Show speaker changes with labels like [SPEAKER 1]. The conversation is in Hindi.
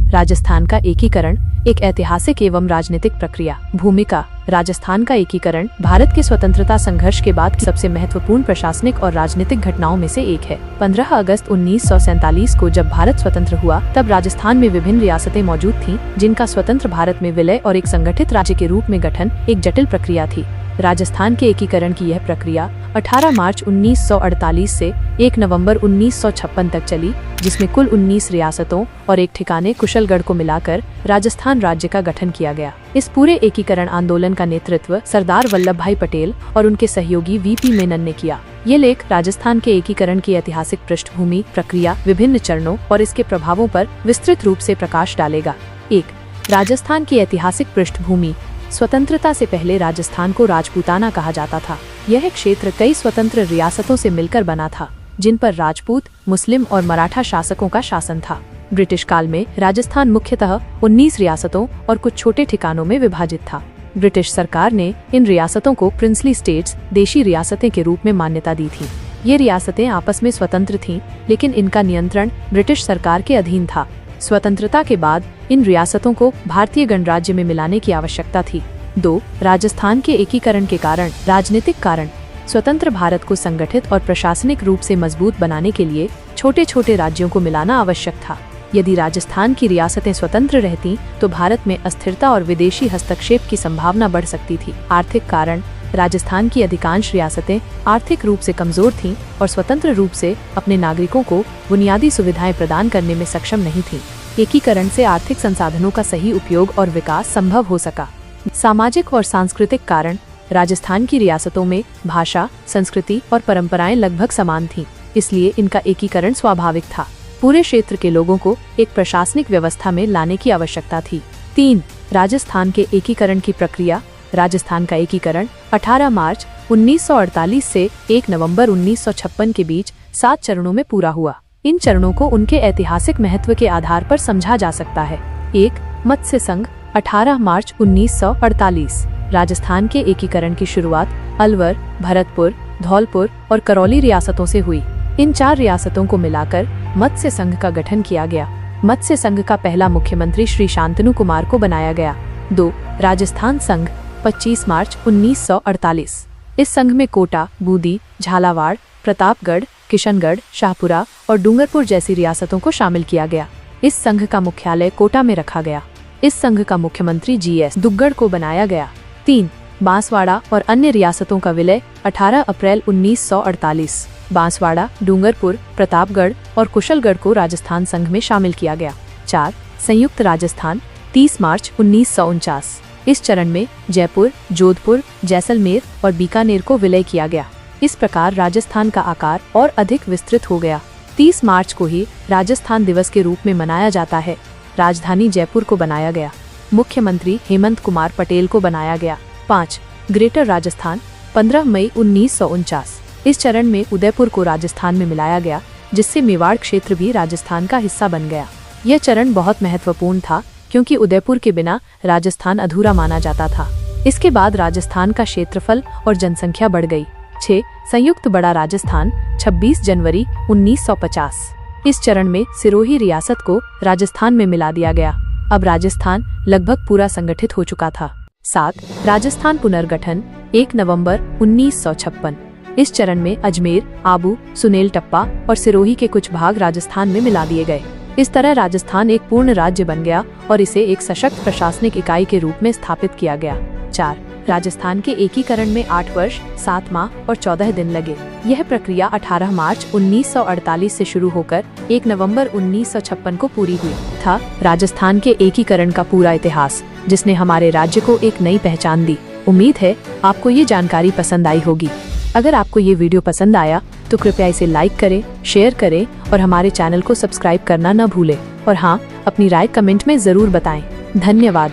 [SPEAKER 1] राजस्थान का एकीकरण एक ऐतिहासिक एवं राजनीतिक प्रक्रिया। भूमिका: राजस्थान का एकीकरण भारत के स्वतंत्रता संघर्ष के बाद सबसे महत्वपूर्ण प्रशासनिक और राजनीतिक घटनाओं में से एक है। 15 अगस्त 1947 को जब भारत स्वतंत्र हुआ, तब राजस्थान में विभिन्न रियासतें मौजूद थीं, जिनका स्वतंत्र भारत में विलय और एक संगठित राज्य के रूप में गठन एक जटिल प्रक्रिया थी। राजस्थान के एकीकरण की यह प्रक्रिया 18 मार्च 1948 से 1 नवंबर 1956 तक चली, जिसमें कुल 19 रियासतों और एक ठिकाने कुशलगढ़ को मिलाकर राजस्थान राज्य का गठन किया गया। इस पूरे एकीकरण आंदोलन का नेतृत्व सरदार वल्लभ भाई पटेल और उनके सहयोगी वीपी मेनन ने किया। ये लेख राजस्थान के एकीकरण की ऐतिहासिक पृष्ठभूमि, प्रक्रिया, विभिन्न चरणों और इसके प्रभावों पर विस्तृत रूप से प्रकाश डालेगा। 1. राजस्थान की ऐतिहासिक पृष्ठभूमि। स्वतंत्रता से पहले राजस्थान को राजपूताना कहा जाता था। यह क्षेत्र कई स्वतंत्र रियासतों से मिलकर बना था, जिन पर राजपूत, मुस्लिम और मराठा शासकों का शासन था। ब्रिटिश काल में राजस्थान मुख्यतः 19 रियासतों और कुछ छोटे ठिकानों में विभाजित था। ब्रिटिश सरकार ने इन रियासतों को प्रिंसली स्टेट्स, देशी रियासतें के रूप में मान्यता दी थी। ये रियासतें आपस में स्वतंत्र थीं, लेकिन इनका नियंत्रण ब्रिटिश सरकार के अधीन था। स्वतंत्रता के बाद इन रियासतों को भारतीय गणराज्य में मिलाने की आवश्यकता थी। 2. राजस्थान के एकीकरण के कारण। राजनीतिक कारण। स्वतंत्र भारत को संगठित और प्रशासनिक रूप से मजबूत बनाने के लिए छोटे छोटे राज्यों को मिलाना आवश्यक था। यदि राजस्थान की रियासतें स्वतंत्र रहतीं, तो भारत में अस्थिरता और विदेशी हस्तक्षेप की संभावना बढ़ सकती थी। आर्थिक कारण। राजस्थान की अधिकांश रियासतें आर्थिक रूप से कमजोर थीं और स्वतंत्र रूप से अपने नागरिकों को बुनियादी सुविधाएं प्रदान करने में सक्षम नहीं थीं। एकीकरण से आर्थिक संसाधनों का सही उपयोग और विकास संभव हो सका। सामाजिक और सांस्कृतिक कारण। राजस्थान की रियासतों में भाषा, संस्कृति और परंपराएं लगभग समान थीं, इसलिए इनका एकीकरण स्वाभाविक था। पूरे क्षेत्र के लोगों को एक प्रशासनिक व्यवस्था में लाने की आवश्यकता थी। 3. राजस्थान के एकीकरण की प्रक्रिया। राजस्थान का एकीकरण 18 मार्च 1948 से 1 नवंबर 1956 के बीच 7 चरणों में पूरा हुआ। इन चरणों को उनके ऐतिहासिक महत्व के आधार पर समझा जा सकता है। 1. मत्स्य संघ 18 मार्च 1948। राजस्थान के एकीकरण की शुरुआत अलवर, भरतपुर, धौलपुर और करौली रियासतों से हुई। इन 4 रियासतों को मिलाकर मत्स्य संघ का गठन किया गया। मत्स्य संघ का पहला मुख्यमंत्री श्री शांतनु कुमार को बनाया गया। 2. राजस्थान संघ 25 मार्च 1948। इस संघ में कोटा, बूंदी, झालावाड़, प्रतापगढ़, किशनगढ़, शाहपुरा और डूंगरपुर जैसी रियासतों को शामिल किया गया। इस संघ का मुख्यालय कोटा में रखा गया। इस संघ का मुख्यमंत्री GS दुग्गड़ को बनाया गया। 3. बांसवाड़ा और अन्य रियासतों का विलय 18 अप्रैल 1948। बांसवाड़ा, डूंगरपुर, प्रतापगढ़ और कुशलगढ़ को राजस्थान संघ में शामिल किया गया। 4. संयुक्त राजस्थान 30 मार्च 1949। इस चरण में जयपुर, जोधपुर, जैसलमेर और बीकानेर को विलय किया गया। इस प्रकार राजस्थान का आकार और अधिक विस्तृत हो गया। 30 मार्च को ही राजस्थान दिवस के रूप में मनाया जाता है। राजधानी जयपुर को बनाया गया। मुख्यमंत्री हेमंत कुमार पटेल को बनाया गया। 5. ग्रेटर राजस्थान 15 मई 1949। इस चरण में उदयपुर को राजस्थान में मिलाया गया, जिससे मेवाड़ क्षेत्र भी राजस्थान का हिस्सा बन गया। यह चरण बहुत महत्वपूर्ण था, क्योंकि उदयपुर के बिना राजस्थान अधूरा माना जाता था। इसके बाद राजस्थान का क्षेत्रफल और जनसंख्या बढ़ गई। 6. संयुक्त बड़ा राजस्थान 26 जनवरी 1950। इस चरण में सिरोही रियासत को राजस्थान में मिला दिया गया। अब राजस्थान लगभग पूरा संगठित हो चुका था। 7. राजस्थान पुनर्गठन 1 नवंबर 1956। इस चरण में अजमेर, आबू, सुनेल टप्पा और सिरोही के कुछ भाग राजस्थान में मिला दिए गए। इस तरह राजस्थान एक पूर्ण राज्य बन गया और इसे एक सशक्त प्रशासनिक इकाई के रूप में स्थापित किया गया। 4. राजस्थान के एकीकरण में 8 वर्ष, 7 माह और 14 दिन लगे। यह प्रक्रिया 18 मार्च 1948 से शुरू होकर 1 नवंबर 1956 को पूरी हुई। था राजस्थान के एकीकरण का पूरा इतिहास, जिसने हमारे राज्य को एक नई पहचान दी। उम्मीद है आपको ये जानकारी पसंद आई होगी। अगर आपको ये वीडियो पसंद आया तो कृपया इसे लाइक करें, शेयर करें और हमारे चैनल को सब्सक्राइब करना न भूलें। और हाँ, अपनी राय कमेंट में जरूर बताएं। धन्यवाद।